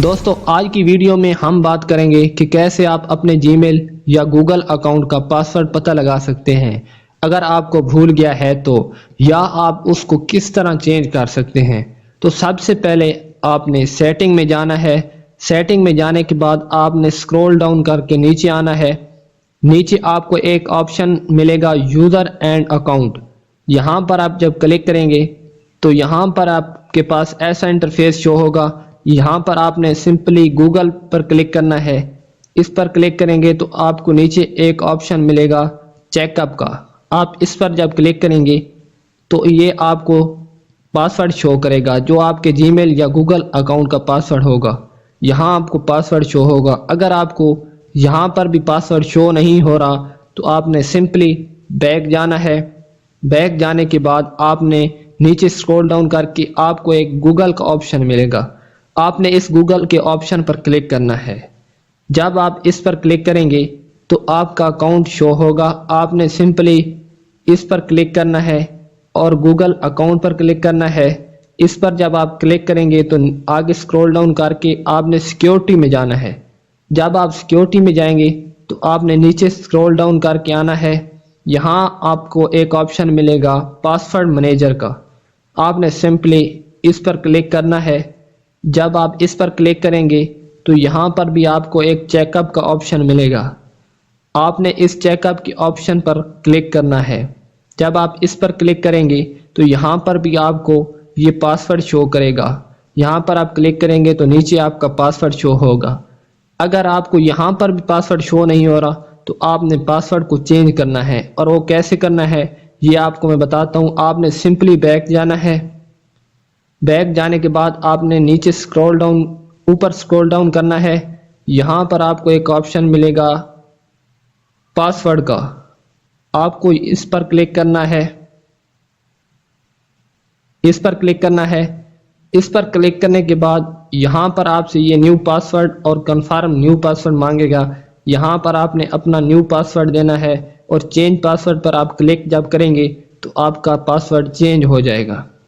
دوستو آج کی ویڈیو میں ہم بات کریں گے کہ کیسے آپ اپنے جی میل یا گوگل اکاؤنٹ کا پاسورڈ پتہ لگا سکتے ہیں اگر آپ کو بھول گیا ہے تو، یا آپ اس کو کس طرح چینج کر سکتے ہیں۔ تو سب سے پہلے آپ نے سیٹنگ میں جانا ہے۔ سیٹنگ میں جانے کے بعد آپ نے اسکرول ڈاؤن کر کے نیچے آنا ہے۔ نیچے آپ کو ایک آپشن ملے گا یوزر اینڈ اکاؤنٹ، یہاں پر آپ جب کلک کریں گے تو یہاں پر آپ کے پاس ایسا انٹرفیس شو ہوگا۔ یہاں پر آپ نے سمپلی گوگل پر کلک کرنا ہے۔ اس پر کلک کریں گے تو آپ کو نیچے ایک آپشن ملے گا چیک اپ کا، آپ اس پر جب کلک کریں گے تو یہ آپ کو پاسورڈ شو کرے گا جو آپ کے جی میل یا گوگل اکاؤنٹ کا پاسورڈ ہوگا۔ یہاں آپ کو پاسورڈ شو ہوگا۔ اگر آپ کو یہاں پر بھی پاسورڈ شو نہیں ہو رہا تو آپ نے سمپلی بیک جانا ہے۔ بیک جانے کے بعد آپ نے نیچے اسکرول ڈاؤن کر کے آپ کو ایک گوگل کا آپشن ملے گا، آپ نے اس گوگل کے آپشن پر کلک کرنا ہے۔ جب آپ اس پر کلک کریں گے تو آپ کا اکاؤنٹ شو ہوگا۔ آپ نے سمپلی اس پر کلک کرنا ہے اور گوگل اکاؤنٹ پر کلک کرنا ہے۔ اس پر جب آپ کلک کریں گے تو آگے اسکرول ڈاؤن کر کے آپ نے سیکیورٹی میں جانا ہے۔ جب آپ سیکیورٹی میں جائیں گے تو آپ نے نیچے اسکرول ڈاؤن کر کے آنا ہے۔ یہاں آپ کو ایک آپشن ملے گا پاسورڈ مینیجر کا، آپ نے سمپلی اس پر کلک کرنا ہے۔ جب آپ اس پر کلک کریں گے تو یہاں پر بھی آپ کو ایک چیک اپ کا آپشن ملے گا، آپ نے اس چیک اپ کے آپشن پر کلک کرنا ہے۔ جب آپ اس پر کلک کریں گے تو یہاں پر بھی آپ کو یہ پاسورڈ شو کرے گا۔ یہاں پر آپ کلک کریں گے تو نیچے آپ کا پاسورڈ شو ہوگا۔ اگر آپ کو یہاں پر بھی پاسورڈ شو نہیں ہو رہا تو آپ نے پاسورڈ کو چینج کرنا ہے، اور وہ کیسے کرنا ہے یہ آپ کو میں بتاتا ہوں۔ آپ نے سمپلی بیک جانا ہے۔ بیک جانے کے بعد آپ نے نیچے اوپر اسکرول ڈاؤن کرنا ہے۔ یہاں پر آپ کو ایک آپشن ملے گا پاسورڈ کا، آپ کو اس پر کلک کرنا ہے۔ اس پر کلک کرنا ہے۔ اس پر کلک کرنے کے بعد یہاں پر آپ سے یہ نیو پاسورڈ اور کنفرم نیو پاسورڈ مانگے گا۔ یہاں پر آپ نے اپنا نیو پاسورڈ دینا ہے اور چینج پاسورڈ پر آپ کلک جب کریں گے تو آپ کا پاسورڈ چینج ہو جائے گا۔